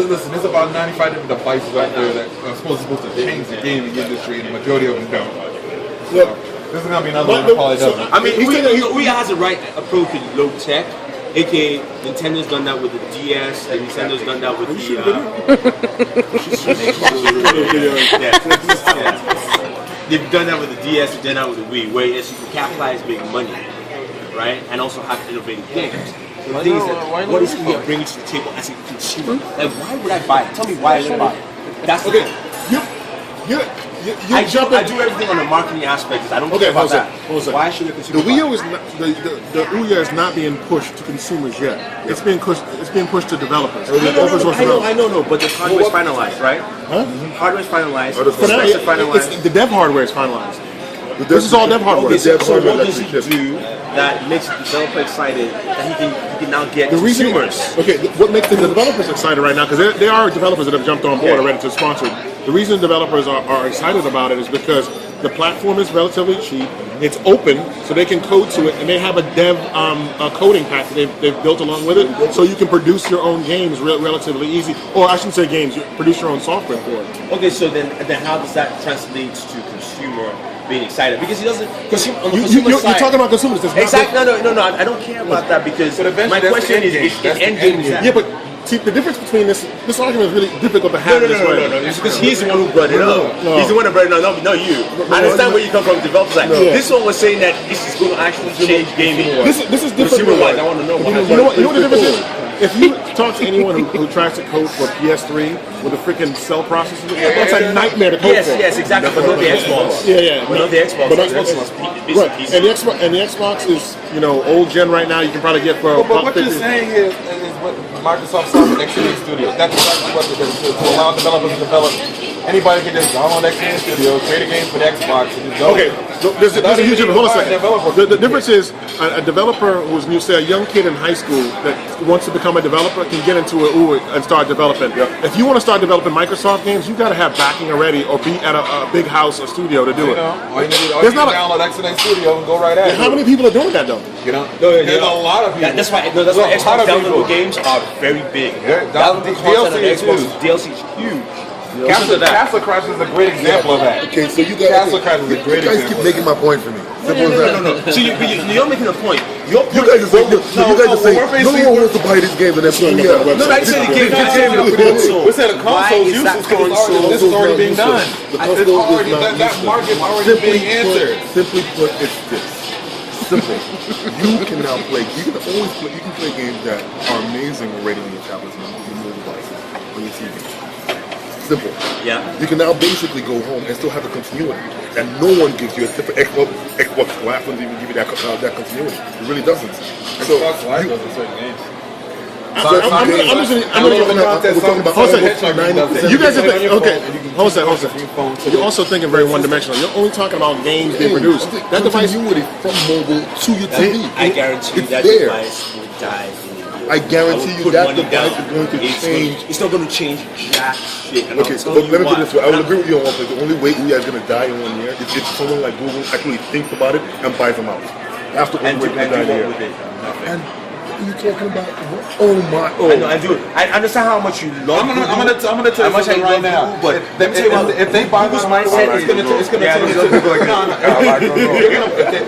Listen, there's about 95 different devices out there that are supposed to change the gaming industry, and the majority of them don't. Look, this is gonna be another one that probably doesn't. I mean, Ouya has the right approach with low tech, aka Nintendo's done that with the DS, and Nintendo's done that with the. They've done that with the DS, they've done that with the Wii, where you can capitalize big money, right, and also have innovative games. So the thing is that what is Ouya bringing to the table as a consumer? Like, why would I buy it? Tell me why I should buy it. That's the thing. I do everything on the marketing aspect. I don't care about that. Why should a consumer? The Ouya is not, the Ouya is not being pushed to consumers yet. It's being pushed. It's being pushed to developers. I know, but the hardware is finalized, right? Huh? Hardware is finalized. The dev hardware is finalized. This is all dev hardware. So what does he do that makes the developer excited that he can now get consumers? What makes the developers excited right now, because there are developers that have jumped on board already to sponsor. The reason developers are excited about it is because the platform is relatively cheap, it's open, so they can code to it, and they have a dev coding pack that they've built along with it, so you can produce your own games relatively easy. Or I shouldn't say games, you produce your own software for it. Okay, so then how does that translate to consumer being excited? Because he doesn't. You're talking about consumers. Exactly. No. I don't care about that because my question is end game. Yeah, but see, the difference between this argument is really difficult to have this way. No. It's because he's the one who brought it up. He's the one who brought it up. No, you. I understand where you come from. Developers like this one was saying that this is going to actually change gaming. This is different. Consumer-wise, I want to know. You know what the difference is? If you talk to anyone who tries to code for PS3 with a freaking cell processor, it's a nightmare to code for. Yes, exactly. But not the Xbox. Yeah. But not the Xbox. But Xbox, right. And the Xbox is old gen right now. You can probably get for. But what you're saying is what Microsoft saw with XNA Studios. That's exactly what it is, to allow developers to develop. Anybody can just download XNA Studios, create a game for the Xbox, and just go. Okay, there's a huge difference. Hold on a second. The difference is a developer who's new, say a young kid in high school that wants to become a developer can get into it and start developing. If you want to start developing Microsoft games, you got to have backing already or be at a big house or studio to do it. All you need to download XNA Studio and go right at it. How many people are doing that though? There's a lot of people. That's why Xbox downloadable games are very big. DLC is huge. Castle Crash is a great example of that. Okay, so you guys keep making my point for me. No. So you're making a point. You guys are saying no one wants to buy these games, and that's what we have. No, I said the game. We said a console use is going so. This is already being done. That market's already being answered. Simply put, it's this. Simple. You can now play. You can play games that are amazing already on your tablets and your mobile devices on your TV. Simple. Yeah. You can now basically go home and still have the continuity, and no one gives you a different Xbox Live doesn't even give you that continuity. It really doesn't. So Xbox Live doesn't certain games. You guys are thinking, okay, hold on. You're also thinking very one-dimensional. You're only talking about games being produced. That device continuity from mobile to your TV. I guarantee that device will die. I guarantee you that device is going to change. It's not going to change jack shit. Okay, so let me put it this way. I will agree with you on one thing. The only way Ouya is going to die in 1 year is if someone like Google actually thinks about it and buys them out. That's the only way to die here. And you're talking about what? Oh my! I know, I do. I understand how much you love. I'm gonna tell you something right now. But if they buy this mindset, it's gonna turn into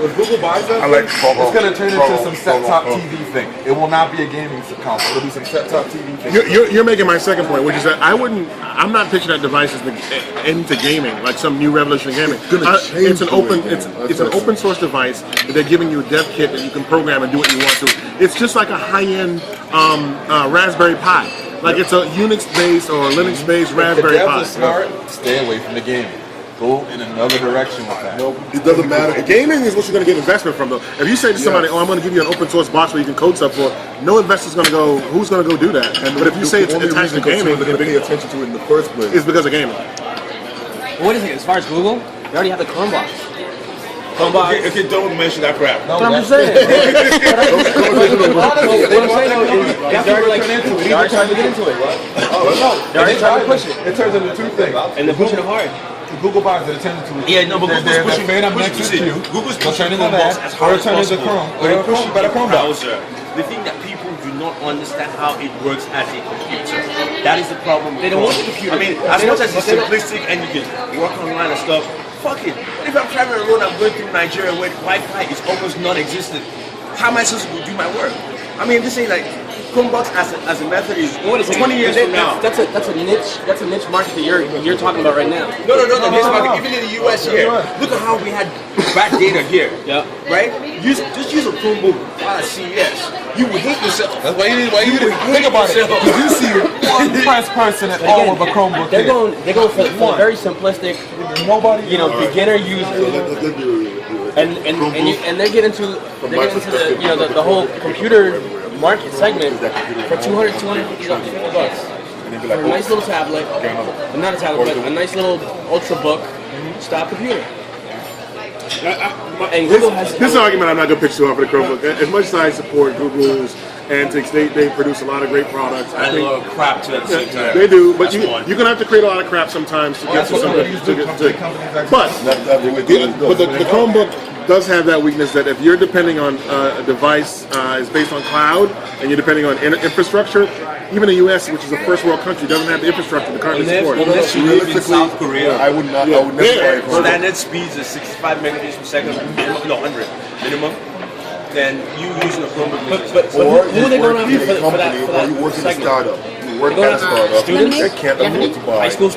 if Google buys them, it's gonna turn into some set-top TV thing. It will not be a gaming console. It'll be some set-top TV thing. You're making my second point, which is that I'm not pitching that device into gaming, like some new revolution in gaming. It's an open source device that they're giving you a dev kit that you can program and do what you want to. It's just like a high-end Raspberry Pi. Like it's a Unix-based or Linux-based Raspberry Pi. If the devs are smart, stay away from the gaming. Go in another direction with that. No, it doesn't matter. Gaming is what you're going to get investment from, though. If you say to somebody, "Oh, I'm going to give you an open source box where you can code stuff for," no investor's going to go. Who's going to go do that? But if you say it's attached to gaming, they're going to pay attention to it in the first place. It's because of gaming. What is it? As far as Google, they already have the Chromebox. Okay, don't mention that crap. That's what I'm saying. What I'm saying is, they're already trying to get into it. They're already trying to push it. It turns into two things. And they're pushing it hard. Google buys it, it turns into but Google's pushing Google's Chrome as hard as possible. Chrome, or turn into Chrome, better Chrome browser. the thing that people do not understand how it works as a computer. That is the problem. They don't want the computer. I mean, as much as it's simplistic and you can work online and stuff, fuck it. If I'm driving a road, I'm going through Nigeria where Wi-Fi is almost non-existent. How am I supposed to do my work? I mean, this ain't like Chromebooks as a method is 20 years from now. That's a niche market that you're talking about right now. No, the niche market. Even in the US here, look at how we had bad data here. Yeah. Right? Just use a Chromebook at CES. You would hate yourself. That's why you think about it. Did you see one press person at all with a Chromebook? They're going for the very simplistic, beginner user. And they get into the whole computer market segment for $250 for a nice little tablet, not a tablet, but a nice little ultrabook style computer. And Google has this argument. I'm not going to pitch too hard for the Chromebook. As much as I support Google's antics, they produce a lot of great products. And a lot of crap too at the same time. They do, but you're going to have to create a lot of crap sometimes to get to something. But the Chromebook does have that weakness that if you're depending on a device is based on cloud and you're depending on infrastructure, even the U.S., which is a first world country, doesn't have the infrastructure to currently support. Unless you live in South Korea, I would not. I would never. Standard speeds are 65 megabits per second, 100 minimum. Then you using a Chromebook. But who are they going after for that you work in a segment? startup. You work at a startup. Students? They can't afford to buy. High school,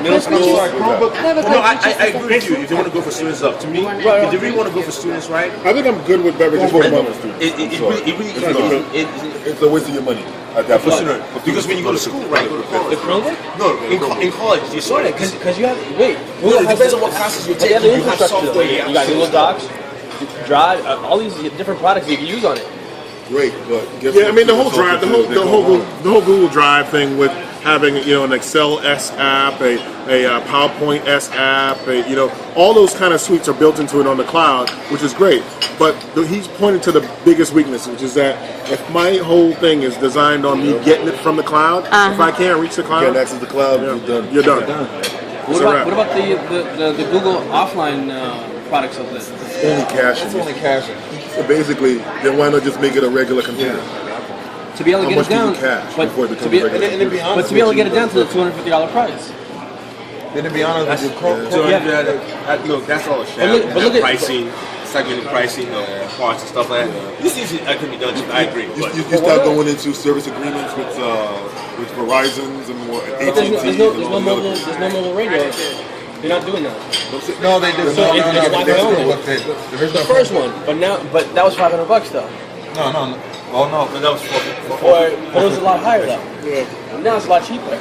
middle school. No, I agree with you. If they want to go for students, up to me. If they really want to go for students, right? I think I'm good with beverages for money. It's a waste of your money at that point. Because when you go to school, right? Go to college. The Chromebook? No, in college, you saw that Because you have it depends on what classes you take. You have the You have infrastructure. software. You got Google Docs, Drive, all these different products you can use on it. Great, but I mean the whole Drive, the whole Google Drive thing with having an Excel-esque app, a PowerPoint-esque app, all those kind of suites are built into it on the cloud, which is great. But he's pointed to the biggest weakness, which is that if my whole thing is designed on me getting it from the cloud, if I can't reach the cloud, can't access the cloud, you're done. What about the Google offline products of this? Only caching. It's only caching. So basically, then why not just make it a regular computer? To be able to get it down, to be able to get it down to the $250 price. Then to be honest with you, Look, that's all shit. But look at pricing, segmenting pricing of parts and stuff like that. This is can be done too. I agree. You start going into service agreements with Verizon's and more AT&T. There's no mobile radio. They're not doing that. No, they did. The first one, but that was $500 though. No. Oh no, but that was But it was a lot higher though. Yeah. Now it's a lot cheaper.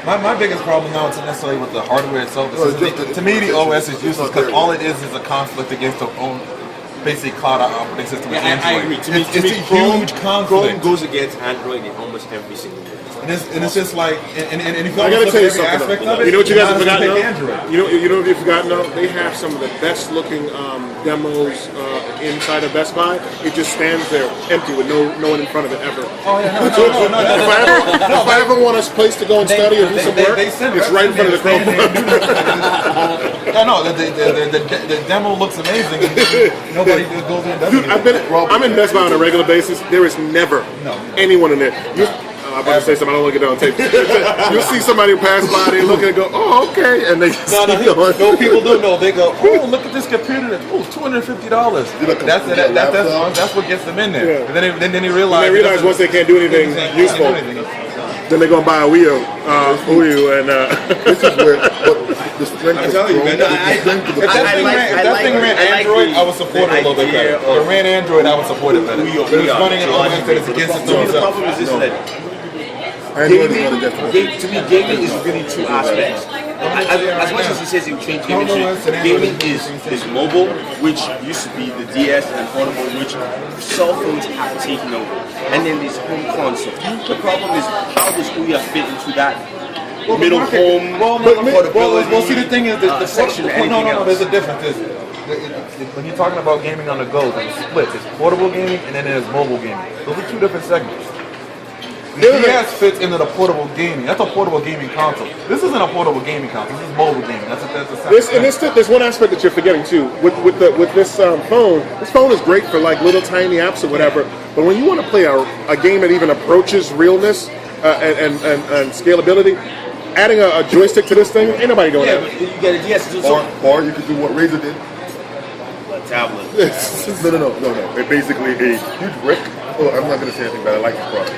My biggest problem now isn't necessarily with the hardware itself. To me, the OS is useless because all it is a conflict against their own basic cloud operating system. Yeah, I agree. To me, it's a huge conflict. Chrome goes against Android in almost every single way. And it's just like, and if you I gotta tell you something. aspect of it, You know what you guys have forgotten? Android. You know what you've forgotten? They have some of the best looking demos inside of Best Buy. It just stands there empty with no one in front of it ever. Oh yeah, no. If I ever want a place to go and study or do some work, it's right in front of the Chromebook. No, the demo looks amazing. Nobody goes in and does it. I'm in Best Buy on a regular basis. There is never anyone in there. I'm about to say something, I don't want to get down on tape. You'll see somebody pass by, they look and go, oh, okay, and they No, people do know. They go, oh, look at this computer. Oh, $250. That's what gets them in there. Yeah. And then they realize. Once they can't do anything useful, then they're going to buy a Ouya, and this is where the strength of If that thing ran Android, I would support it a little bit better. If it ran Android, I would support it better. But it's running an OS that is against its own self. The problem is this, that gaming is really two aspects. As much as he says he will change gaming, is mobile, which used to be the DS and portable, which cell phones have taken over. And then there's home console. The problem is, how does Ouya fit into that middle home portability? Well, see, the thing is, the section or anything else? There's a difference. When you're talking about gaming on the go, there's a split. There's portable gaming and then there's mobile gaming. Those are two different segments. The DS fits into the portable gaming. That's a portable gaming console. This isn't a portable gaming console. This is mobile gaming. That's there's one aspect that you're forgetting too. With this phone, this phone is great for like little tiny apps or whatever. But when you want to play a game that even approaches realness and scalability, adding a joystick to this thing, ain't nobody doing that. But you get a DS. Or you could do what Razer did. A tablet. No. They're basically a huge brick. Oh, I'm not going to say anything bad. I like this product.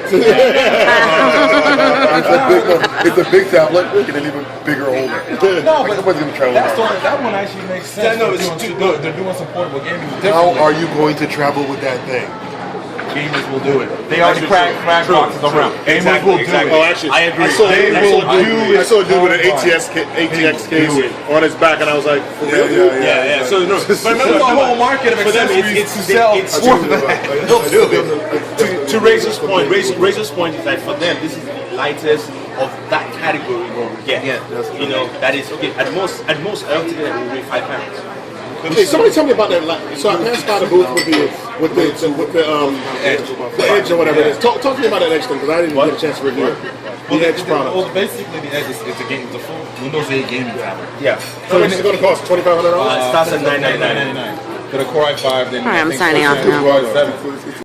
It's a big tablet and an even bigger holder. No, but nobody's going to travel that one actually makes sense. They're doing some portable gaming. How are you going to travel with that thing? Gamers will do it. They already crack boxes around. Gamers will do it. Oh, actually, I agree. I saw a dude with an ATX case on his back, and I was like, yeah. So no, but remember the whole market of accessories to sell sports bags. They'll do it. To Razor's point, Razor's point is that for them, this is the lightest of that category we'll get. Yeah, you know, that is okay. At most, I don't think that will weigh 5 pounds. Hey, somebody tell me about that. So I passed by the booth with the Edge or whatever it is. Talk to me about that Edge thing because I didn't get a chance to review it. The Edge product. Well, basically the Edge is it's a full Windows 8 gaming tablet. Yeah. So it's going to cost $2,500? It starts at $999. For the Core i5, then All right, I'm signing off now.